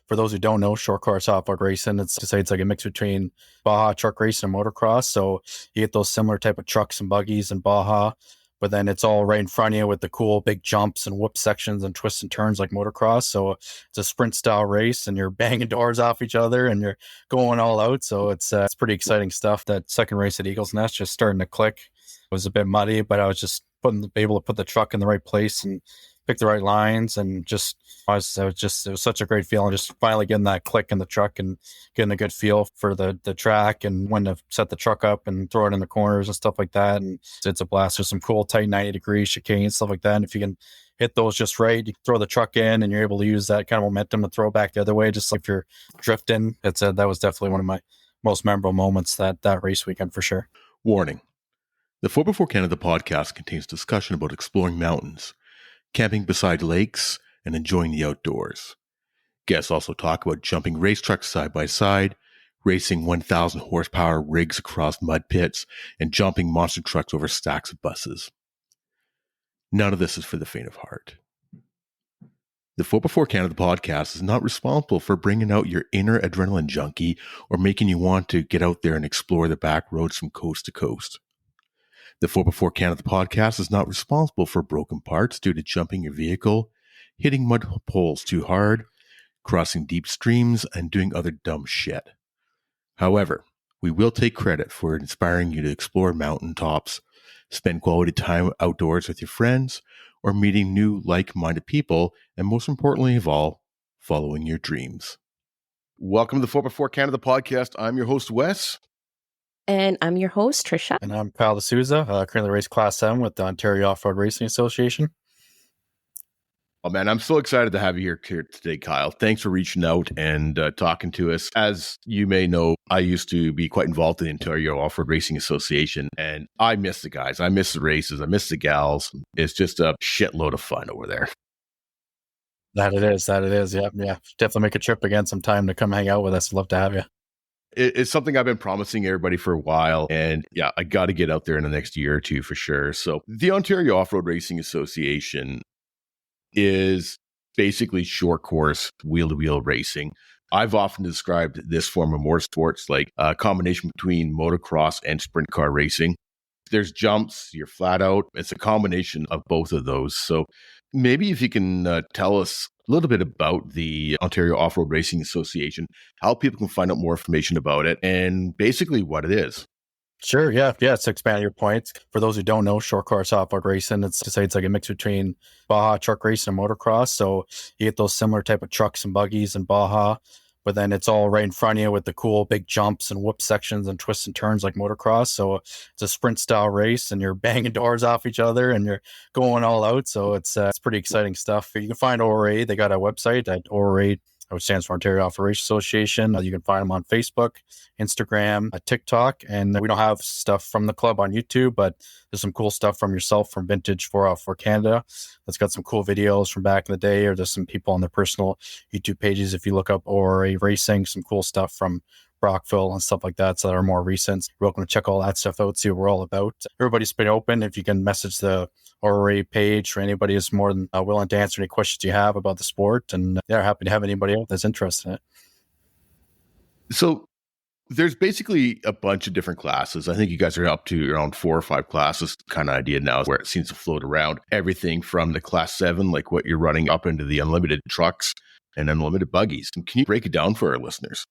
For those who don't know, short course off-road racing, it's to say it's like a mix between Baja truck racing and motocross. So you get those similar type of trucks and buggies in Baja, but then it's all right in front of you with the cool big jumps and whoop sections and twists and turns like motocross. So it's a sprint style race and you're banging doors off each other and you're going all out. So it's pretty exciting stuff. That second race at Eagles Nest just starting to click. It was a bit muddy, but I was just able to put the truck in the right place and pick the right lines, and it was such a great feeling just finally getting that click in the truck and getting a good feel for the track and when to set the truck up and throw it in the corners and stuff like that. And it's a blast. There's some cool tight 90-degree chicane and stuff like that. And if you can hit those just right, you throw the truck in and you're able to use that kind of momentum to throw back the other way, just like if you're drifting. That was definitely one of my most memorable moments that race weekend for sure. Warning. The 4x4 Canada podcast contains discussion about exploring mountains, camping beside lakes, and enjoying the outdoors. Guests also talk about jumping race trucks side by side, racing 1,000 horsepower rigs across mud pits, and jumping monster trucks over stacks of buses. None of this is for the faint of heart. The 4x4 Canada podcast is not responsible for bringing out your inner adrenaline junkie or making you want to get out there and explore the back roads from coast to coast. The 4x4 Canada podcast is not responsible for broken parts due to jumping your vehicle, hitting mud poles too hard, crossing deep streams, and doing other dumb shit. However, we will take credit for inspiring you to explore mountaintops, spend quality time outdoors with your friends, or meeting new like-minded people, and most importantly of all, following your dreams. Welcome to the 4x4 Canada podcast. I'm your host, Wes. And I'm your host, Trisha. And I'm Kyle Desouza, currently race Class 7 with the Ontario Off-Road Racing Association. Oh, man, I'm so excited to have you here today, Kyle. Thanks for reaching out and talking to us. As you may know, I used to be quite involved in the Ontario Off-Road Racing Association, and I miss the guys. I miss the races. I miss the gals. It's just a shitload of fun over there. That it is. Yeah. Definitely make a trip again sometime to come hang out with us. Love to have you. It's something I've been promising everybody for a while. And yeah, I got to get out there in the next year or two for sure. So the Ontario Off-Road Racing Association is basically short course wheel-to-wheel racing. I've often described this form of motorsports like a combination between motocross and sprint car racing. There's jumps, you're flat out. It's a combination of both of those. So maybe if you can tell us a little bit about the Ontario Off-Road Racing Association, how people can find out more information about it, and basically what it is. Sure, yeah. To expand your points, for those who don't know, short course off-road racing, it's to say it's like a mix between Baja truck racing and motocross. So you get those similar type of trucks and buggies in Baja, but then it's all right in front of you with the cool big jumps and whoop sections and twists and turns like motocross. So it's a sprint style race and you're banging doors off each other and you're going all out. So it's pretty exciting stuff. You can find ORA. They got a website at ORA, which stands for Ontario Off-Road Racing Association. You can find them on Facebook, Instagram, TikTok, and we don't have stuff from the club on YouTube, but there's some cool stuff from yourself from Vintage for Canada that's got some cool videos from back in the day, or there's some people on their personal YouTube pages. If you look up ORA Racing, some cool stuff from Brockville and stuff like that, so that are more recent. You're welcome to check all that stuff out, see what we're all about. Everybody's been open. If you can message the ORA page for anybody is more than willing to answer any questions you have about the sport, and they're happy to have anybody out that's interested in it. So there's basically a bunch of different classes. I think you guys are up to around 4 or 5 classes kind of idea now, where it seems to float around. Everything from the Class 7, like what you're running, up into the unlimited trucks and unlimited buggies. Can you break it down for our listeners?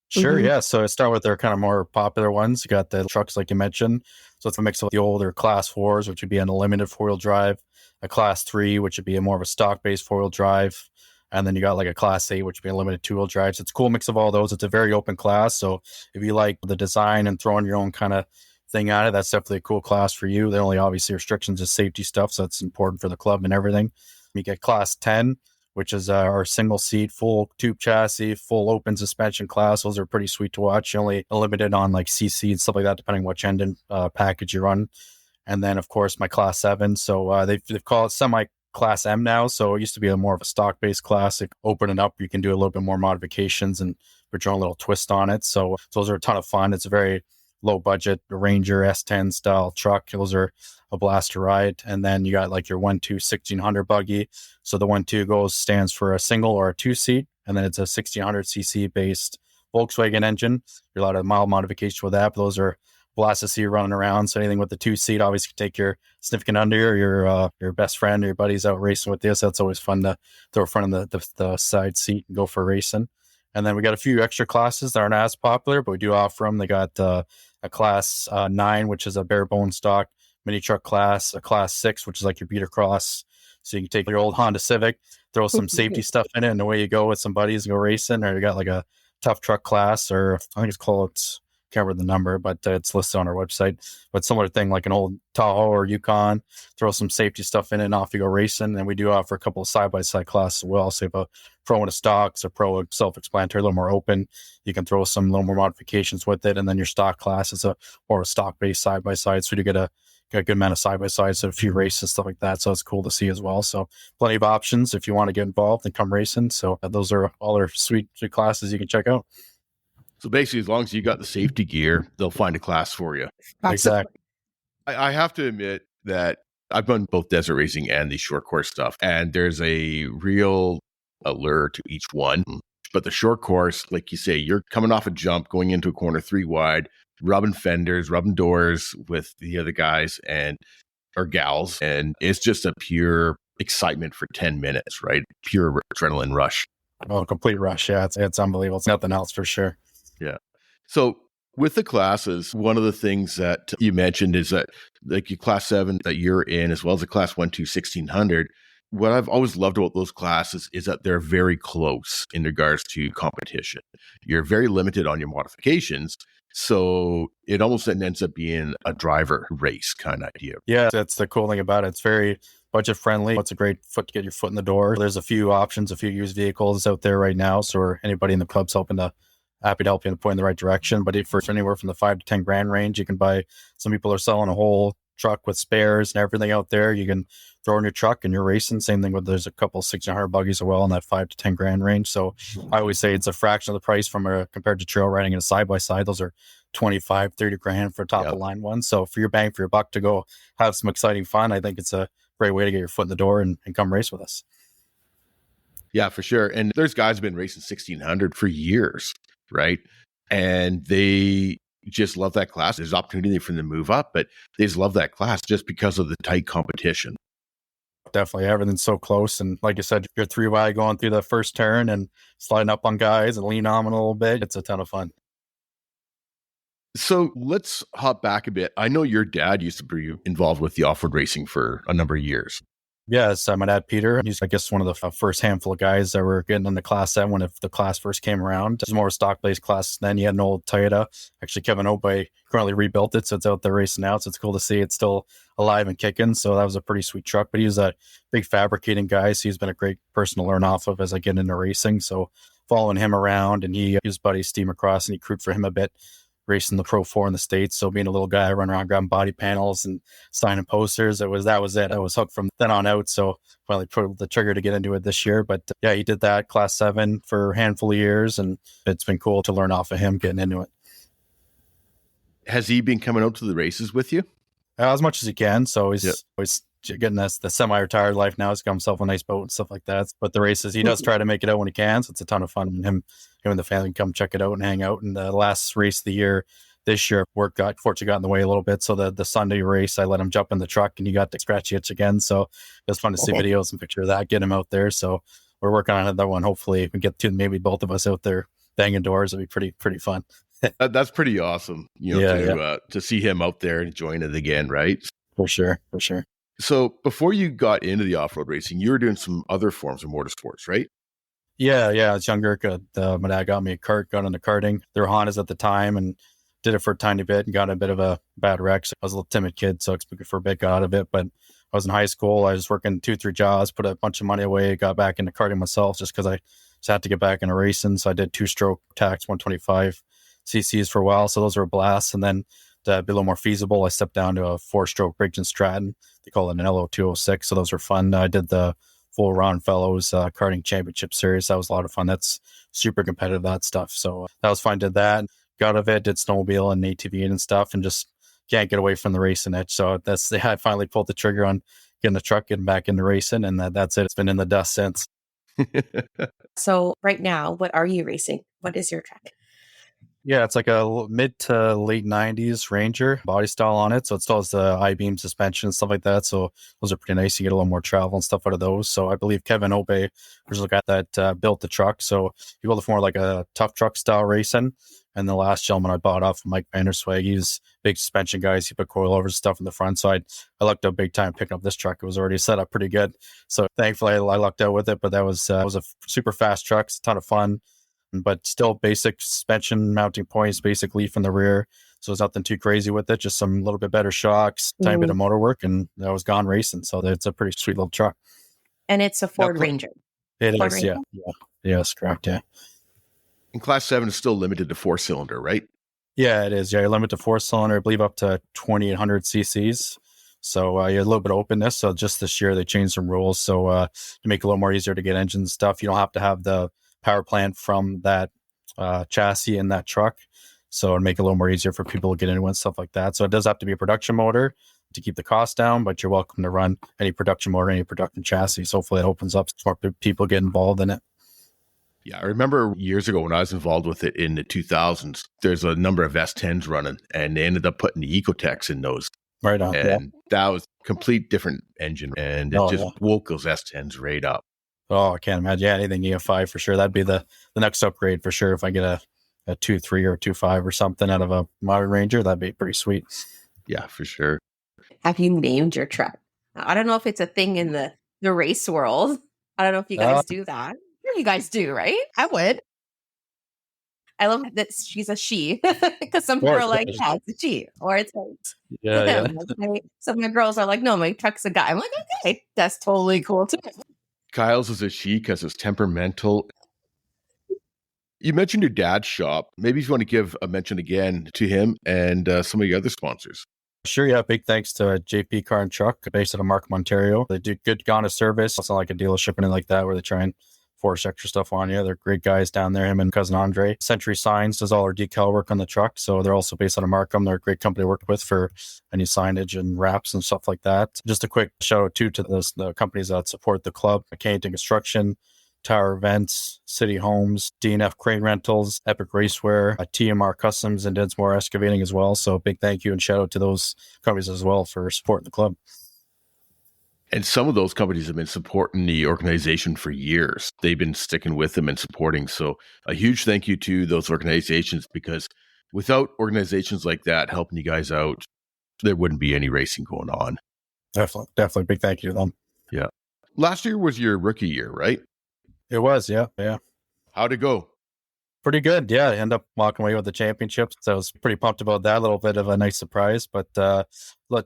Sure, yeah. So I start with their kind of more popular ones. You got the trucks, like you mentioned. So it's a mix of the older Class 4s, which would be an unlimited 4-wheel drive, a Class 3, which would be a more of a stock-based 4-wheel drive, and then you got like a Class 8, which would be a limited 2-wheel drive. So it's a cool mix of all those. It's a very open class. So if you like the design and throwing your own kind of thing at it, that's definitely a cool class for you. The only obviously restrictions is safety stuff, so it's important for the club and everything. You get Class 10, which is our single seat, full tube chassis, full open suspension class. Those are pretty sweet to watch. You're only limited on like CC and stuff like that, depending which engine package you run. And then, of course, my Class 7. So they've called it semi-Class M now. So it used to be more of a stock-based class. Open it up, you can do a little bit more modifications and put your own little twist on it. So those are a ton of fun. It's a very low budget Ranger S10 style truck. Those are a blast to ride. And then you got like your 1.2 1600 buggy. So the 1.2 stands for a single or a 2-seat. and then it's a 1600cc based Volkswagen engine. You're allowed a mild modification with that, but those are blast to see you running around. So anything with the 2-seat, obviously you can take your significant under, your best friend, or your buddies out racing with this. That's always fun to throw in front of the side seat and go for racing. And then we got a few extra classes that aren't as popular, but we do offer them. They got a class 9, which is a bare bone stock mini truck class, a class 6, which is like your beater cross. So you can take your old Honda Civic, throw some safety stuff in it, and away you go with some buddies and go racing. Or you got like a tough truck class, or I think it's called, can't remember the number, but it's listed on our website. But similar thing, like an old Tahoe or Yukon, throw some safety stuff in it and off you go racing. And we do offer a couple of side-by-side classes as well. So if a pro and a stock, so pro self-explanatory, a little more open. You can throw some little more modifications with it. And then your stock class is more a stock-based side-by-side. So you get a good amount of side-by-sides, a few races, stuff like that. So it's cool to see as well. So plenty of options if you want to get involved and come racing. So those are all our sweet classes you can check out. So basically, as long as you got the safety gear, they'll find a class for you. Exactly. I have to admit that I've done both desert racing and the short course stuff, and there's a real allure to each one. But the short course, like you say, you're coming off a jump, going into a corner 3 wide, rubbing fenders, rubbing doors with the other guys or gals, and it's just a pure excitement for 10 minutes, right? Pure adrenaline rush. Oh, complete rush. Yeah, it's unbelievable. It's nothing else for sure. Yeah. So with the classes, one of the things that you mentioned is that like your class 7 that you're in, as well as the class 1 to 1600, what I've always loved about those classes is that they're very close in regards to competition. You're very limited on your modifications. So it almost ends up being a driver race kind of idea. Yeah, that's the cool thing about it. It's very budget friendly. It's a great foot to get your foot in the door. There's a few options, a few used vehicles out there right now. So anybody in the club's happy to help you and point in the right direction. But for anywhere from the $5,000 to $10,000 range, you can buy. Some people are selling a whole truck with spares and everything out there. You can throw in your truck and you're racing. Same thing with there's a couple 1600 buggies as well in that $5,000 to $10,000 range. So I always say it's a fraction of the price compared to trail riding and a side by side. Those are $25,000, $30,000 for top of line ones. So for your bang for your buck to go have some exciting fun, I think it's a great way to get your foot in the door and come race with us. Yeah, for sure. And there's guys who've been racing 1600 for years, right? And they just love that class. There's opportunity for them to move up, but they just love that class just because of the tight competition. Definitely. Everything's so close. And like you said, you're 3 wide going through the first turn and sliding up on guys and lean on them a little bit. It's a ton of fun. So let's hop back a bit. I know your dad used to be involved with the off-road racing for a number of years. Yes, my dad, Peter, he's, I guess, one of the first handful of guys that were getting into Class 7 when the class first came around. It was more a stock-based class then. He had an old Toyota. Actually, Kevin Obey currently rebuilt it, so it's out there racing now. So it's cool to see it's still alive and kicking. So that was a pretty sweet truck. But he was a big fabricating guy, so he's been a great person to learn off of as I get into racing. So following him around, and his buddy Steve McCross, and he crewed for him a bit, racing the Pro 4 in the States. So being a little guy, running around grabbing body panels and signing posters, that was it. I was hooked from then on out. So finally pulled the trigger to get into it this year. But yeah, he did that Class 7 for a handful of years, and it's been cool to learn off of him getting into it. Has he been coming out to the races with you? As much as he can. So he's always getting the semi-retired life now. He's got himself a nice boat and stuff like that. But the races, he does try to make it out when he can. So it's a ton of fun. And him and the family can come check it out and hang out. And the last race of the year, this year, work got in the way a little bit. So the Sunday race, I let him jump in the truck and he got the scratchy itch again. So it was fun to see videos and picture of that, get him out there. So we're working on another one. Hopefully we get to maybe both of us out there banging doors. It'd be pretty fun. That's pretty awesome, to see him out there enjoying it again, right? For sure. So before you got into the off-road racing, you were doing some other forms of motorsports, right? Yeah. I was younger. My dad got me a kart, got into karting. There were Hondas at the time and did it for a tiny bit and got in a bit of a bad wreck. So I was a little timid kid, so for a bit got out of it. But I was in high school. I was working 2-3 jobs, put a bunch of money away, got back into karting myself just because I just had to get back into racing. So I did 2-stroke tax 125 CCs for a while. So those were a blast. And then to be a little more feasible, I stepped down to a 4-stroke Briggs and Stratton. They call it an LO206. So those were fun. I did the full Ron Fellows karting championship series. That was a lot of fun. That's super competitive, that stuff. So that was fun. Did that. Got out of it, did snowmobile and ATV and stuff, and just can't get away from the racing itch. So I finally pulled the trigger on getting the truck, getting back into racing, and that's it. It's been in the dust since. So right now, what are you racing? What is your track? Yeah, it's like a mid to late 90s Ranger body style on it. So it still has the I-beam suspension and stuff like that. So those are pretty nice. You get a little more travel and stuff out of those. So I believe Kevin Obey was the guy that built the truck. So he built it for more like a tough truck style racing. And the last gentleman I bought off, Mike Vanderswag, he's big suspension guys. He put coilovers stuff in the front. So I lucked out big time picking up this truck. It was already set up pretty good. So thankfully I lucked out with it. But that was a super fast truck. It's a ton of fun, but still basic suspension mounting points, basic leaf in the rear. So there's nothing too crazy with it, just some little bit better shocks, tiny bit of motor work, and I was gone racing. So it's a pretty sweet little truck. And it's a Ford Ranger. It Ford is, Ranger? yeah. Yes, correct, yeah. And Class 7 is still limited to 4-cylinder, right? Yeah, it is. Yeah, you're limited to 4-cylinder, I believe up to 2,800 cc's. So you're a little bit of openness. So just this year they changed some rules. So to make it a little more easier to get engine stuff, you don't have to have the power plant from that chassis in that truck. So it'll make it a little more easier for people to get into and stuff like that. So it does have to be a production motor to keep the cost down, but you're welcome to run any production motor, any production chassis. So hopefully it opens up so more people get involved in it. Yeah, I remember years ago when I was involved with it in the 2000s, there's a number of S10s running, and they ended up putting the Ecotechs in those. Right on. And that was a complete different engine, and it just woke those S10s right up. Oh, I can't imagine. Yeah, anything EF5 for sure. That'd be the next upgrade for sure. If I get a 2.3 or a 2.5 or something out of a modern Ranger, that'd be pretty sweet. Yeah, for sure. Have you named your truck? I don't know if it's a thing in the race world. I don't know if you guys do that. You guys do, right? I would. I love that she's a she, because some people are like, yeah, it's a she, or it's like, yeah. Some of the girls are like, no, my truck's a guy. I'm like, okay, that's totally cool too. Kyle's is a she because it's temperamental. You mentioned your dad's shop. Maybe if you want to give a mention again to him and some of your other sponsors. Sure, yeah. Big thanks to JP Car and Truck, based out of Markham, Ontario. They do good honest service. It's not like a dealership or anything like that where they try and force extra stuff on you. They're great guys down there. Him and cousin Andre. Century Signs does all our decal work on the truck. So they're also based out of Markham. They're a great company to work with for any signage and wraps and stuff like that. Just a quick shout out too to the companies that support the club: Kennington Construction, Tower Events, City Homes, DNF Crane Rentals, Epic Racewear, TMR Customs, and Dinsmore Excavating as well. So big thank you and shout out to those companies as well for supporting the club. And some of those companies have been supporting the organization for years. They've been sticking with them and supporting. So a huge thank you to those organizations, because without organizations like that helping you guys out, there wouldn't be any racing going on. Definitely. Big thank you to them. Yeah. Last year was your rookie year, right? It was, yeah. How'd it go? Pretty good, yeah. I ended up walking away with the championship, so I was pretty pumped about that. A little bit of a nice surprise, but a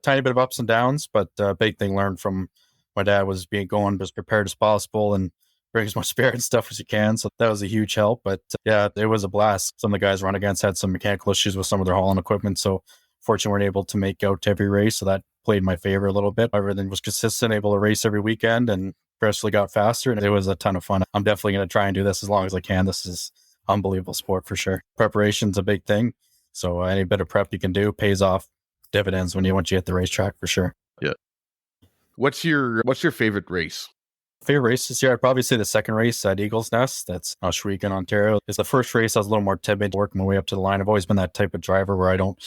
tiny bit of ups and downs. But big thing learned from my dad was going as prepared as possible and bring as much spirit and stuff as you can. So that was a huge help. But yeah, it was a blast. Some of the guys run against had some mechanical issues with some of their hauling equipment, so fortunately weren't able to make out to every race. So that played in my favor a little bit. Everything was consistent, able to race every weekend, and progressively got faster, and it was a ton of fun. I'm definitely going to try and do this as long as I can. This is unbelievable sport for sure. Preparation's a big thing. So any bit of prep you can do pays off dividends once you hit the racetrack for sure. Yeah. What's your favorite race? Favorite race this year, I'd probably say the second race at Eagle's Nest. That's Shawinigan, Ontario. It's the first race I was a little more timid, working my way up to the line. I've always been that type of driver where I don't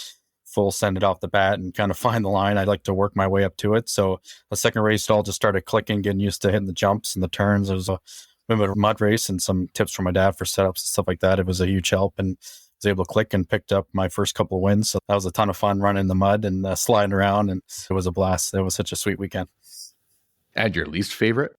full send it off the bat and kind of find the line. I like to work my way up to it. So the second race, it all just started clicking, getting used to hitting the jumps and the turns. It was a bit of a mud race, and some tips from my dad for setups and stuff like that. It was a huge help, and was able to click and picked up my first couple of wins. So that was a ton of fun running in the mud and sliding around, and it was a blast. It was such a sweet weekend. And your least favorite?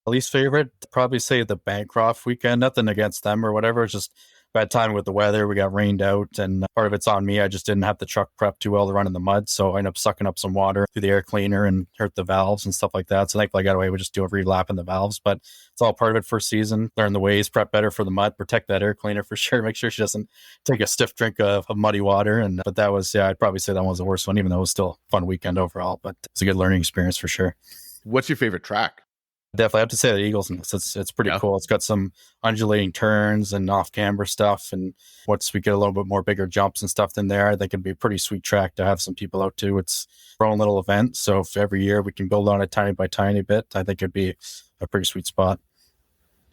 Least favorite, probably say the Bancroft weekend. Nothing against them or whatever. It's just bad time with the weather. We got rained out, and part of it's on me. I just didn't have the truck prepped too well to run in the mud, so I ended up sucking up some water through the air cleaner and hurt the valves and stuff like that. So thankfully I got away with just doing re-lapping the valves, but it's all part of it. First season, learn the ways, prep better for the mud, protect that air cleaner for sure, make sure she doesn't take a stiff drink of muddy water. But that was, I'd probably say that one was the worst one, even though it was still a fun weekend overall, but it's a good learning experience for sure. What's your favorite track? Definitely have to say the Eagles. It's pretty cool. It's got some undulating turns and off camber stuff, and once we get a little bit more bigger jumps and stuff in there, I think it'd be a pretty sweet track to have some people out to. It's our own little event, so if every year we can build on it tiny by tiny bit, I think it'd be a pretty sweet spot.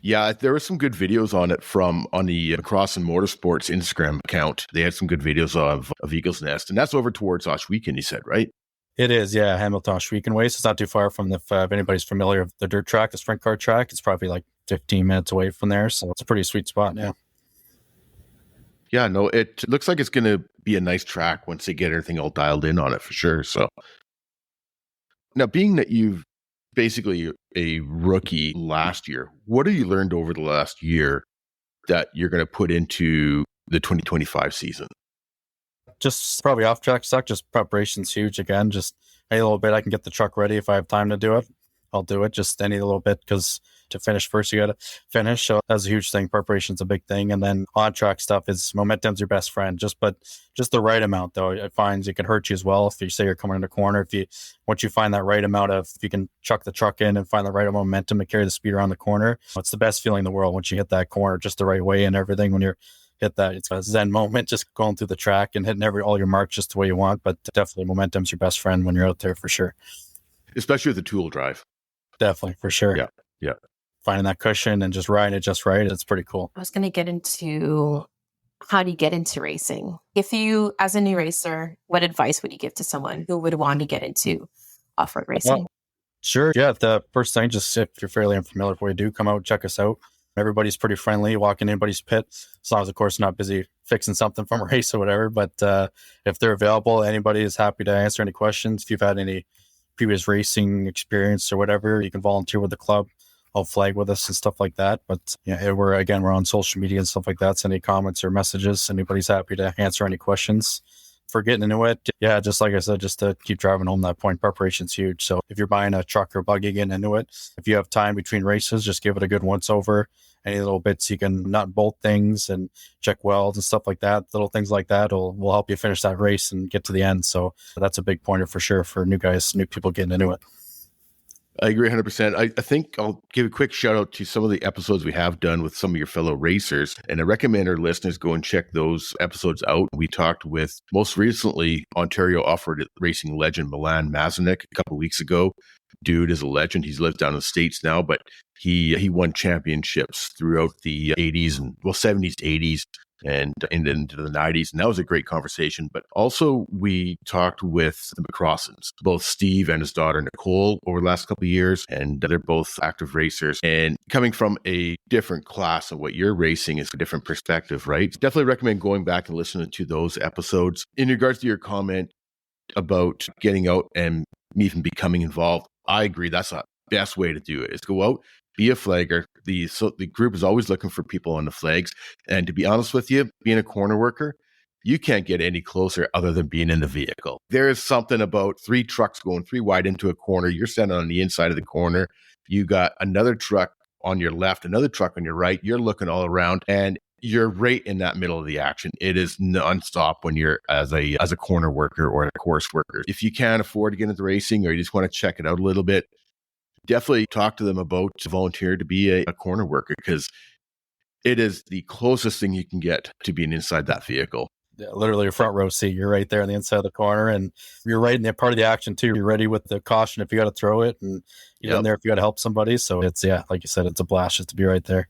Yeah, there were some good videos on it on the Cross and Motorsports Instagram account. They had some good videos of Eagle's Nest, and that's over towards Oshweekend, you said, right? It is, yeah, Hamilton Oshweekend Way. So it's not too far from if anybody's familiar with the dirt track, the sprint car track. It's probably like 15 minutes away from there. So it's a pretty sweet spot, yeah. Yeah, no, it looks like it's going to be a nice track once they get everything all dialed in on it for sure. So now, being that you've basically a rookie last year, what have you learned over the last year that you're going to put into the 2025 season? Just probably off track stuff. Just preparation's huge again. Just any little bit I can get the truck ready if I have time to do it. I'll do it. Just any little bit, because to finish first, you got to finish. So that's a huge thing. Preparation's a big thing. And then on track stuff is momentum's your best friend. Just the right amount, though. It finds it can hurt you as well. If you say you're coming in the corner, once you find that right amount of, if you can chuck the truck in and find the right amount of momentum to carry the speed around the corner, it's the best feeling in the world once you hit that corner just the right way and everything. When you're hit that, it's a zen moment, just going through the track and hitting all your marks just the way you want. But definitely momentum's your best friend when you're out there for sure. Especially with the tool drive. Definitely, for sure. Yeah. Finding that cushion and just riding it just right, it's pretty cool. I was going to get into how do you get into racing? If you, as a new racer, what advice would you give to someone who would want to get into off-road racing? Well, sure. Yeah. The first thing, just if you're fairly unfamiliar with what we do, come out, check us out. Everybody's pretty friendly. Walk in anybody's pit, as long as, of course, not busy fixing something from a race or whatever. But if they're available, anybody is happy to answer any questions. If you've had any previous racing experience or whatever, you can volunteer with the club. I'll flag with us and stuff like that. But yeah, we're on social media and stuff like that. Send any comments or messages. Anybody's happy to answer any questions for getting into it. Yeah, just like I said, just to keep driving home that point, preparation's huge. So if you're buying a truck or buggy, getting into it, if you have time between races, just give it a good once over. Any little bits you can nut bolt things and check welds and stuff like that. Little things like that will help you finish that race and get to the end. So that's a big pointer for sure for new people getting into it. I agree 100%. I think I'll give a quick shout out to some of the episodes we have done with some of your fellow racers. And I recommend our listeners go and check those episodes out. We talked with, most recently, Ontario off-road racing legend Milan Mazanek a couple of weeks ago. Dude is a legend. He's lived down in the States now, but he won championships throughout the 80s and 70s, 80s. And into the 90s. And that was a great conversation. But also we talked with the McCrossans, both Steve and his daughter Nicole, over the last couple of years. And they're both active racers. And coming from a different class of what you're racing is a different perspective, right? Definitely recommend going back and listening to those episodes. In regards to your comment about getting out and even becoming involved, I agree. That's the best way to do it, is go out, be a flagger. The group is always looking for people on the flags. And to be honest with you, being a corner worker, you can't get any closer other than being in the vehicle. There is something about 3 trucks going 3 wide into a corner. You're standing on the inside of the corner. You got another truck on your left, another truck on your right. You're looking all around and you're right in that middle of the action. It is nonstop when you're as a corner worker or a course worker. If you can't afford to get into racing or you just want to check it out a little bit, definitely talk to them about volunteer to be a corner worker, because it is the closest thing you can get to being inside that vehicle. Yeah, literally a front row seat. You're right there on the inside of the corner, and you're right in the part of the action too. You're ready with the caution if you got to throw it, and you're in there if you got to help somebody. So it's, like you said, it's a blast just to be right there.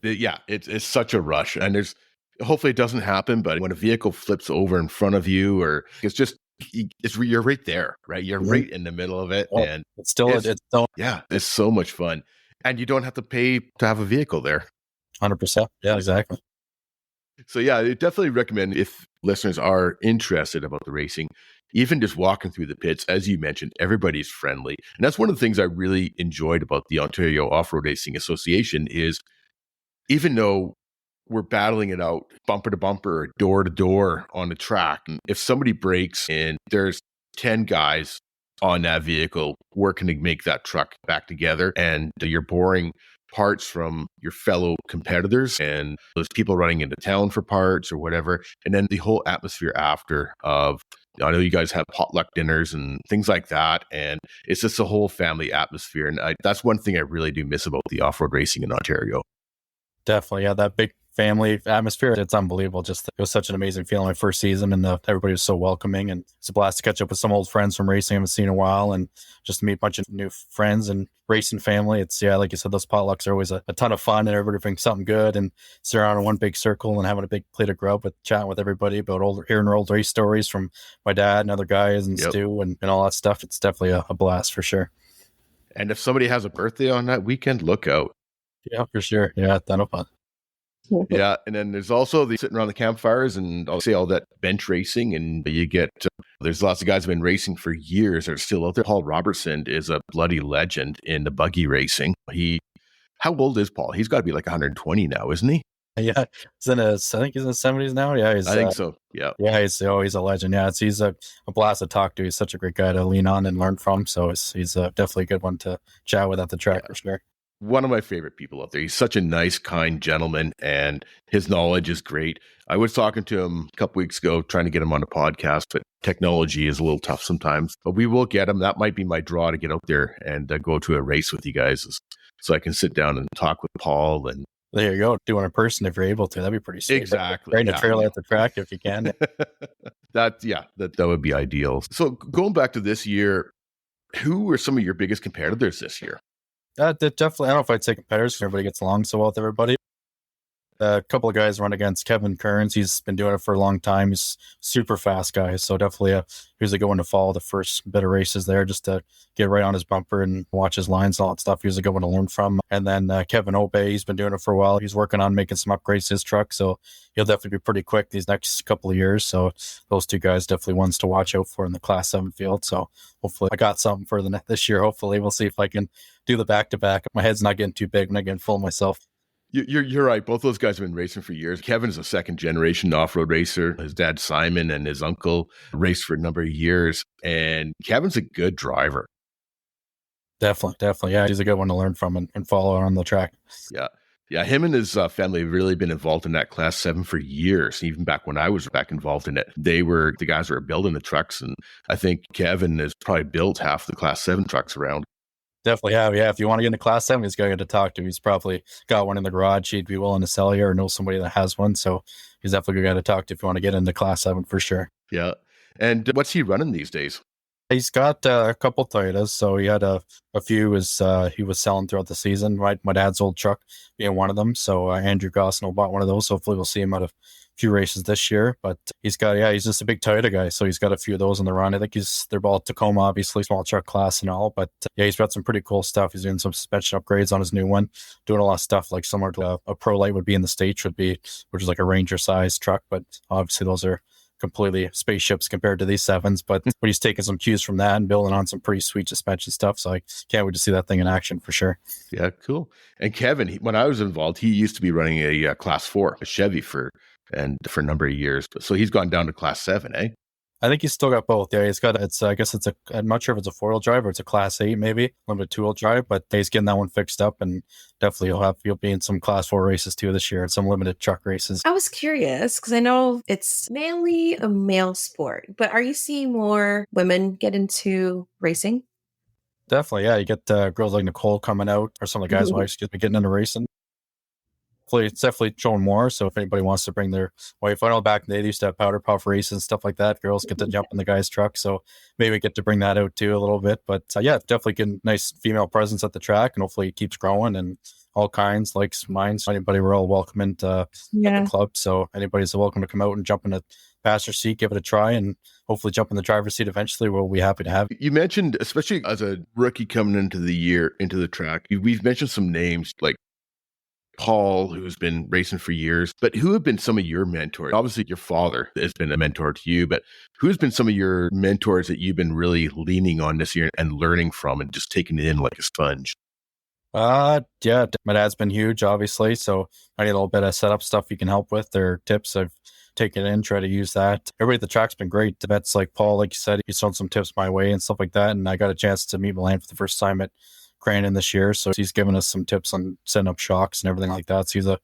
Yeah, it's such a rush, and hopefully it doesn't happen, but when a vehicle flips over in front of you, or you're right there, right? You're right in the middle of it, and it's so much fun, and you don't have to pay to have a vehicle there. 100%. Yeah, exactly. So yeah, I definitely recommend, if listeners are interested about the racing, even just walking through the pits. As you mentioned, everybody's friendly, and that's one of the things I really enjoyed about the Ontario Off-Road Racing Association is, even though we're battling it out bumper to bumper, door to door on the track, and if somebody breaks and there's 10 guys on that vehicle working to make that truck back together, and you're borrowing parts from your fellow competitors, and there's people running into town for parts or whatever, and then the whole atmosphere after of, I know you guys have potluck dinners and things like that, and it's just a whole family atmosphere, and that's one thing I really do miss about the off-road racing in Ontario. Definitely, yeah. That big family atmosphere. It's unbelievable. Just it was such an amazing feeling my first season, and everybody was so welcoming, and it's a blast to catch up with some old friends from racing I haven't seen in a while, and just to meet a bunch of new friends and racing family. It's like you said, those potlucks are always a ton of fun, and everybody brings something good and sit around in one big circle and having a big plate of grub with chatting with everybody about hearing old race stories from my dad and other guys and Stu and all that stuff. It's definitely a blast for sure. And if somebody has a birthday on that weekend, look out. Yeah, for sure. Yeah, ton of fun. Yeah, and then there's also the sitting around the campfires and I'll say all that bench racing, and you get there's lots of guys who've been racing for years that are still out there. Paul Robertson is a bloody legend in the buggy racing. How old is Paul? He's got to be like 120 now, isn't he? Yeah, I think he's in his 70s now. Yeah, I think so. Yeah, he's a legend. Yeah, he's a blast to talk to. He's such a great guy to lean on and learn from. So he's definitely a good one to chat with at the track for sure. One of my favorite people out there. He's such a nice, kind gentleman, and his knowledge is great. I was talking to him a couple weeks ago, trying to get him on a podcast, but technology is a little tough sometimes. But we will get him. That might be my draw to get out there and go to a race with you guys, so I can sit down and talk with Paul. And there you go, do it in person if you're able to. That'd be pretty sweet. Exactly. Riding a trailer at the track if you can. that would be ideal. So going back to this year, who were some of your biggest competitors this year? Definitely, I don't know if I'd say competitors, because everybody gets along so well with everybody. A couple of guys run against Kevin Kearns. He's been doing it for a long time. He's super fast guy. So definitely he was a good one to follow the first bit of races there, just to get right on his bumper and watch his lines and all that stuff. He was a good one to learn from. And then Kevin Obey, he's been doing it for a while. He's working on making some upgrades to his truck. So he'll definitely be pretty quick these next couple of years. So those two guys definitely ones to watch out for in the Class 7 field. So hopefully I got something for this year. Hopefully we'll see if I can do the back-to-back. My head's not getting too big. I'm not getting full of myself. You're right. Both those guys have been racing for years. Kevin's a second-generation off-road racer. His dad, Simon, and his uncle raced for a number of years. And Kevin's a good driver. Definitely. Yeah, he's a good one to learn from and follow on the track. Yeah, him and his family have really been involved in that Class 7 for years. Even back when I was back involved in it, they were the guys who were building the trucks. And I think Kevin has probably built half the Class 7 trucks around. Definitely have. Yeah, if you want to get into Class 7, he's got to get to talk to. He's probably got one in the garage he'd be willing to sell you, or know somebody that has one. So he's definitely a guy to talk to if you want to get into Class 7 for sure. Yeah. And what's he running these days? He's got a couple Toyotas. So he had a few he was selling throughout the season. My dad's old truck being one of them. So Andrew Gosnell bought one of those. Hopefully we'll see him at a few races this year. But he's just a big Toyota guy. So he's got a few of those on the run. I think they're all Tacoma, obviously, small truck class and all. But he's got some pretty cool stuff. He's doing some suspension upgrades on his new one, doing a lot of stuff like similar to a Pro Light would be in the States, which is like a Ranger size truck. But obviously those are completely spaceships compared to these 7s, but he's taking some cues from that and building on some pretty sweet suspension stuff. So I can't wait to see that thing in action for sure. Yeah, cool. And Kevin, when I was involved, he used to be running a Class 4, a Chevy for a number of years. So he's gone down to Class 7, eh? I think he's still got both. Yeah, he's got, I'm not sure if it's a 4-wheel drive or it's a Class 8 maybe, limited 2-wheel drive, but he's getting that one fixed up, and definitely he'll be in some Class 4 races too this year, and some limited truck races. I was curious because I know it's mainly a male sport, but are you seeing more women get into racing? Definitely, yeah. You get girls like Nicole coming out, or some of the guys who actually getting into racing. It's definitely showing more. So if anybody wants to bring their wife, I know back they used to have powder puff races and stuff like that. Girls get to jump in the guy's truck. So maybe get to bring that out too a little bit. But definitely get a nice female presence at the track, and hopefully it keeps growing, and all kinds, likes, minds. Anybody, we're all welcome at the club. So anybody's welcome to come out and jump in the passenger seat, give it a try, and hopefully jump in the driver's seat eventually. We'll be happy to have you. You mentioned, especially as a rookie coming into the track, we've mentioned some names like Paul, who's been racing for years, but who have been some of your mentors? Obviously, your father has been a mentor to you, but who's been some of your mentors that you've been really leaning on this year and learning from and just taking it in like a sponge? My dad's been huge, obviously. So I need a little bit of setup stuff you can help with. Their tips I've taken in, try to use that. Everybody at the track's been great. The vets like Paul, like you said, he's thrown some tips my way and stuff like that. And I got a chance to meet Milan for the first time at Crandon this year. So he's given us some tips on setting up shocks and everything like that. So he's a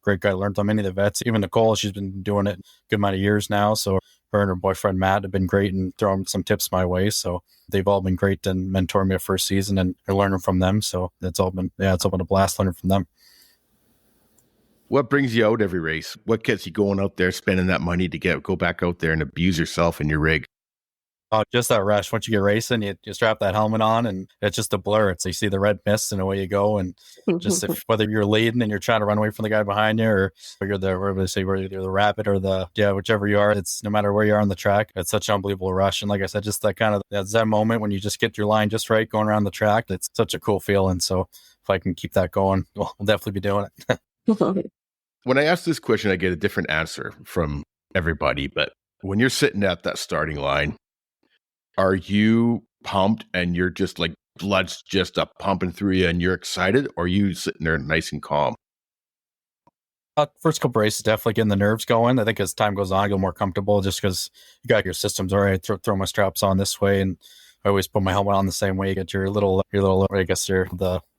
great guy. Learned on many of the vets. Even Nicole, she's been doing it a good amount of years now. So her and her boyfriend Matt have been great and throwing some tips my way. So they've all been great and mentoring me a first season and learning from them. So it's all been a blast learning from them. What brings you out every race? What gets you going out there, spending that money to go back out there and abuse yourself in your rig? Just that rush. Once you get racing, you strap that helmet on and it's just a blur. It's you see the red mist and away you go. And just whether you're leading and you're trying to run away from the guy behind you, or you're whether you're the rabbit or whichever you are, it's no matter where you are on the track, it's such an unbelievable rush. And like I said, just that kind of that zen moment when you just get your line just right going around the track, it's such a cool feeling. So if I can keep that going, we'll definitely be doing it. When I ask this question, I get a different answer from everybody. But when you're sitting at that starting line, are you pumped and you're just like blood's just up pumping through you and you're excited, or are you sitting there nice and calm? First couple races, definitely getting the nerves going. I think as time goes on, I get more comfortable just because you got your systems all right. Throw my straps on this way, and I always put my helmet on the same way. You get your little, I guess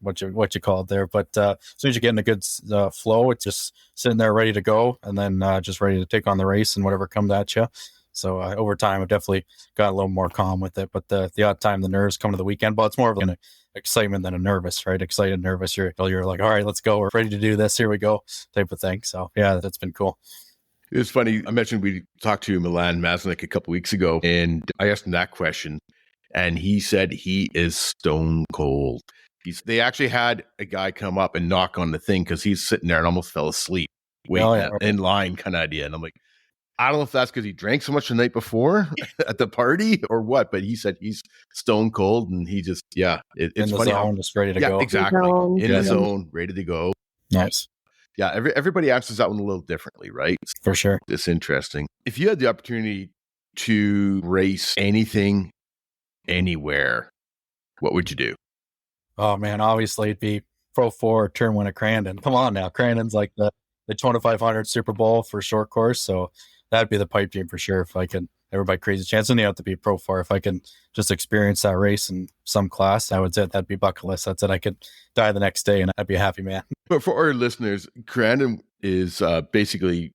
what you call it there. But as soon as you get in a good flow, it's just sitting there ready to go, and then just ready to take on the race and whatever comes at you. So over time, I've definitely got a little more calm with it. But the odd time the nerves come to the weekend, but it's more of an excitement than a nervous, right? Excited, nervous. You're like, all right, let's go. We're ready to do this. Here we go, type of thing. So yeah, that's been cool. It was funny. I mentioned we talked to Milan Maznik a couple weeks ago, and I asked him that question, and he said he is stone cold. They actually had a guy come up and knock on the thing because he's sitting there and almost fell asleep waiting in line, kind of idea. And I'm like, I don't know if that's because he drank so much the night before at the party or what, but he said he's stone cold and he just, it's in the funny. Zone, just ready to go. Exactly. In the zone, ready to go. Nice. Yeah. Everybody answers that one a little differently, right? For sure. It's interesting. If you had the opportunity to race anything, anywhere, what would you do? Oh man, obviously it'd be Pro 4 Turn 1 at Crandon. Come on now. Crandon's like the 2500 Super Bowl for short course. So that'd be the pipe dream for sure. If I could ever by crazy chance, and you have to be Pro 4. If I can just experience that race in some class, that'd be bucket list. That's it. I could die the next day and I'd be a happy man. But for our listeners, Crandon is basically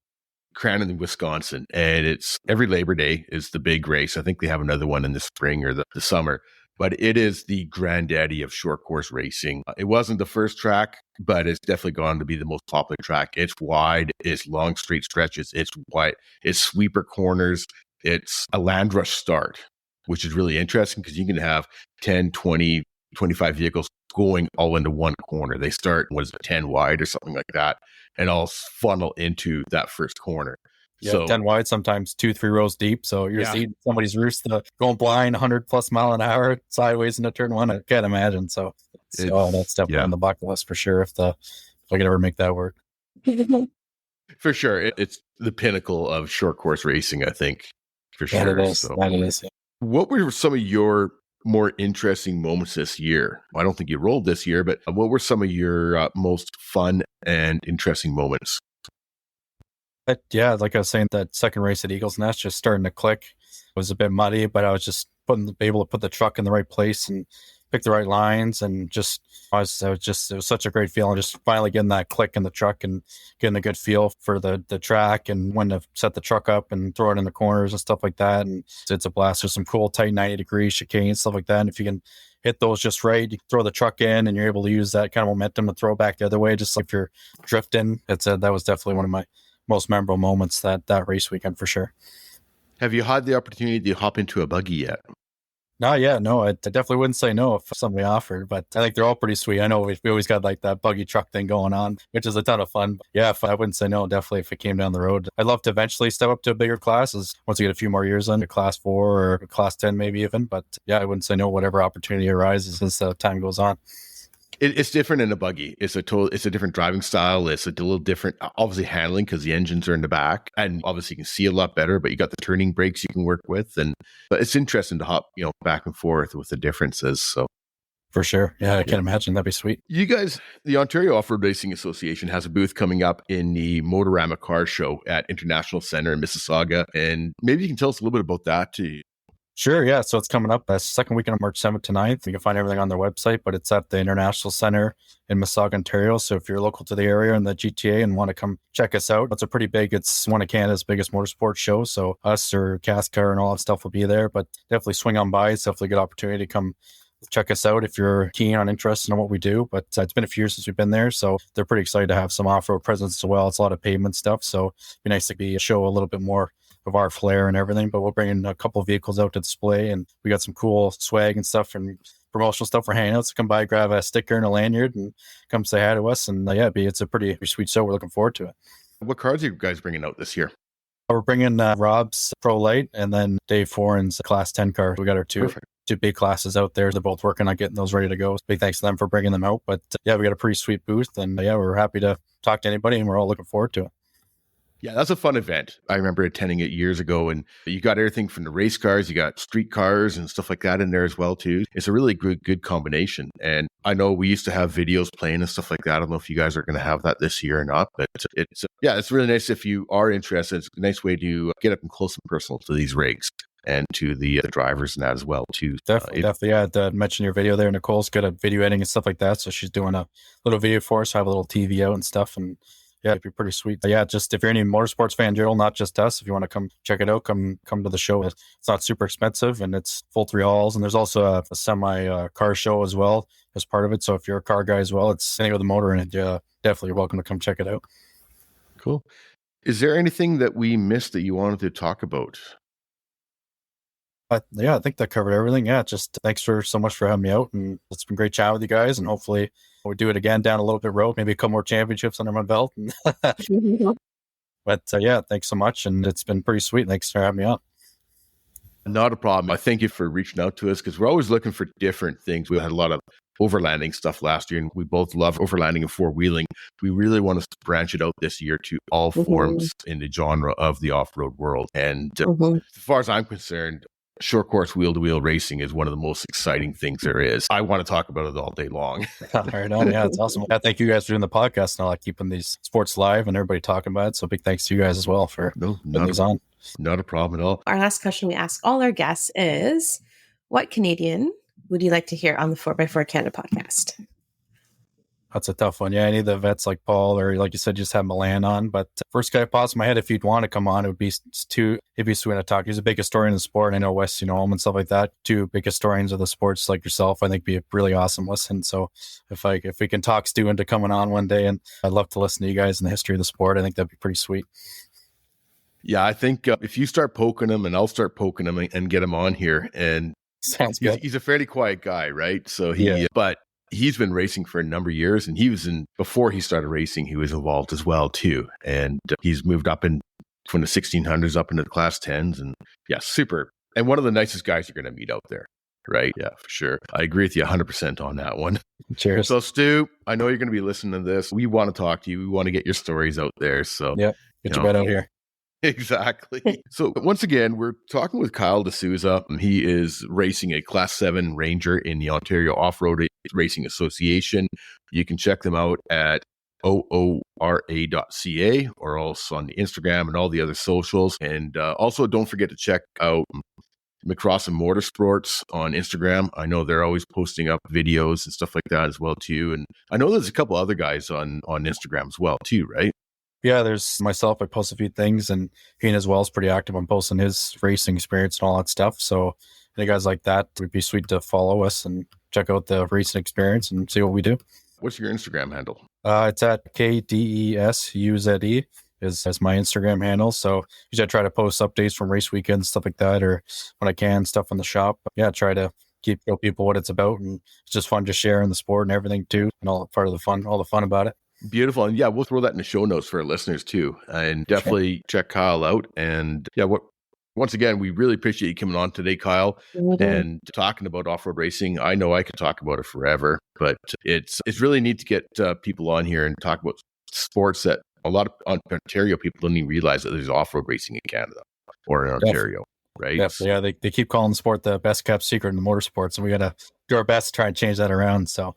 Crandon, Wisconsin, and it's every Labor Day is the big race. I think they have another one in the spring or the summer, but it is the granddaddy of short course racing. It wasn't the first track, but it's definitely gone to be the most popular track. It's wide, it's long straight stretches, it's wide, it's sweeper corners, it's a land rush start, which is really interesting because you can have 10, 20, 25 vehicles going all into one corner. They start, 10 wide or something like that, and all funnel into that first corner. Yeah, so 10 wide, sometimes 2-3 rows deep. So you're seeing somebody's roost going blind 100 plus mile an hour sideways into turn one. I can't imagine. So that's definitely on the bucket list for sure. If I could ever make that work. For sure. It's the pinnacle of short course racing, I think, for sure. That it is. What were some of your more interesting moments this year? I don't think you rolled this year, but what were some of your most fun and interesting moments? Like I was saying, that second race at Eagles Nest, just starting to click. It was a bit muddy, but I was just able to put the truck in the right place and pick the right lines, and it was such a great feeling, just finally getting that click in the truck and getting a good feel for the track and when to set the truck up and throw it in the corners and stuff like that. And it's a blast. There's some cool tight 90-degree chicane and stuff like that. And if you can hit those just right, you throw the truck in and you're able to use that kind of momentum to throw back the other way, just like if you're drifting. That was definitely one of my most memorable moments that race weekend for sure. Have you had the opportunity to hop into a buggy yet? Not yet. No, I definitely wouldn't say no if somebody offered, but I think they're all pretty sweet. I know we always got like that buggy truck thing going on, which is a ton of fun. Yeah, I wouldn't say no, definitely if it came down the road. I'd love to eventually step up to a bigger class once we get a few more years on, a class 4 or a class 10 maybe even. But yeah, I wouldn't say no, whatever opportunity arises as time goes on. It's different in a buggy. It's a different driving style. It's a little different, obviously, handling because the engines are in the back, and obviously you can see a lot better. But you got the turning brakes you can work with, but it's interesting to hop, back and forth with the differences. So for sure, I can imagine that'd be sweet. You guys, the Ontario Off-Road Racing Association has a booth coming up in the Motorama Car Show at International Center in Mississauga, and maybe you can tell us a little bit about that too. Sure, yeah. So it's coming up second weekend of March 7th to 9th. You can find everything on their website, but it's at the International Center in Mississauga, Ontario. So if you're local to the area and the GTA and want to come check us out, it's one of Canada's biggest motorsports shows. So us or Cascar and all that stuff will be there, but definitely swing on by. It's definitely a good opportunity to come check us out if you're keen on interested in what we do. But it's been a few years since we've been there, so they're pretty excited to have some off-road presence as well. It's a lot of pavement stuff, so it'd be nice to show a little bit more of our flair and everything. But we'll bring in a couple of vehicles out to display, and we got some cool swag and stuff and promotional stuff for hangouts. So come by, grab a sticker and a lanyard, and come say hi to us. And it's a pretty sweet show. We're looking forward to it. What cars are you guys bringing out this year? We're bringing Rob's Pro Light and then Dave Foran's Class 10 car. We got our two big classes out there. They're both working on getting those ready to go. Big thanks to them for bringing them out. But we got a pretty sweet booth, and we're happy to talk to anybody, and we're all looking forward to it. Yeah, that's a fun event. I remember attending it years ago, and you got everything from the race cars, you got street cars and stuff like that in there as well too. It's a really good combination. And I know we used to have videos playing and stuff like that. I don't know if you guys are going to have that this year or not, but it's really nice if you are interested. It's a nice way to get up and close and personal to these rigs and to the drivers and that as well too. Definitely. I mentioned your video there. Nicole's good at video editing and stuff like that, so she's doing a little video for us. I have a little TV out and stuff, and it'd be pretty sweet. Just if you're any motorsports fan in general, not just us, if you want to come check it out, come to the show. It's not super expensive, and it's full 3 halls. And there's also a semi car show as well as part of it. So if you're a car guy as well, it's anything with a motor in it. Definitely you're welcome to come check it out. Cool. Is there anything that we missed that you wanted to talk about? I think that covered everything. Just thanks so much for having me out, and it's been great chatting with you guys, and hopefully we'll do it again down a little bit road, maybe a couple more championships under my belt. But thanks so much, and it's been pretty sweet. Thanks for having me on. Not a problem. I thank you for reaching out to us, because we're always looking for different things. We had a lot of overlanding stuff last year, and we both love overlanding and four-wheeling. We really want to branch it out this year to all forms in the genre of the off-road world. And as far as I'm concerned, short course wheel-to-wheel racing is one of the most exciting things there is. I want to talk about it all day long. Right on. Yeah, it's awesome. Thank you guys for doing the podcast and all that, keeping these sports live and everybody talking about it. So big thanks to you guys as well for putting these on. Not a problem at all. Our last question we ask all our guests is, what Canadian would you like to hear on the 4x4 Canada podcast? That's a tough one. Any of the vets like Paul, or like you said, just have Milan on. But first guy pops in my head, if you'd want to come on, it'd be sweet to talk. He's a big historian in the sport. I know Wes, him and stuff like that. 2 big historians of the sports like yourself, I think be a really awesome listen. So if we can talk Stu into coming on one day, and I'd love to listen to you guys in the history of the sport, I think that'd be pretty sweet. Yeah, I think if you start poking him, and I'll start poking him and get him on here. And sounds good. He's a fairly quiet guy, right? So but he's been racing for a number of years, and before he started racing, he was involved as well too. And he's moved up from the 1600s up into the class 10s, and super. And one of the nicest guys you're going to meet out there, right? Yeah, for sure. I agree with you 100% on that one. Cheers. So Stu, I know you're going to be listening to this. We want to talk to you. We want to get your stories out there. So get your butt out here. Exactly. So once again, we're talking with Kyle Desouza. He is racing a Class 7 Ranger in the Ontario Off-Road Racing Association. You can check them out at oora.ca, or else on the Instagram and all the other socials. And also don't forget to check out McCross and Motorsports on Instagram. I know they're always posting up videos and stuff like that as well too. And I know there's a couple other guys on Instagram as well too, right? Yeah, there's myself. I post a few things, and Ian as well is pretty active on posting his racing experience and all that stuff. So any guys like that, it would be sweet to follow us and check out the racing experience and see what we do. What's your Instagram handle? It's at KDESUZE is my Instagram handle. So usually I try to post updates from race weekends, stuff like that, or when I can, stuff in the shop. But try to show people what it's about, and it's just fun just sharing the sport and everything too, and all part of the fun, all the fun about it. Beautiful. And we'll throw that in the show notes for our listeners too. And definitely check Kyle out. And once again, we really appreciate you coming on today, Kyle, and talking about off-road racing. I know I could talk about it forever, but it's really neat to get people on here and talk about sports that a lot of Ontario people don't even realize that there's off-road racing in Canada or in Ontario. Right? Yeah, they keep calling the sport the best kept secret in the motorsports, and we got to do our best to try and change that around. So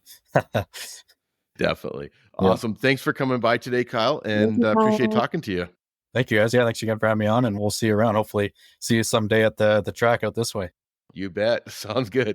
definitely. Awesome. Thanks for coming by today, Kyle, and appreciate talking to you. Thank you, guys. Thanks again for having me on, and we'll see you around. Hopefully see you someday at the track out this way. You bet. Sounds good.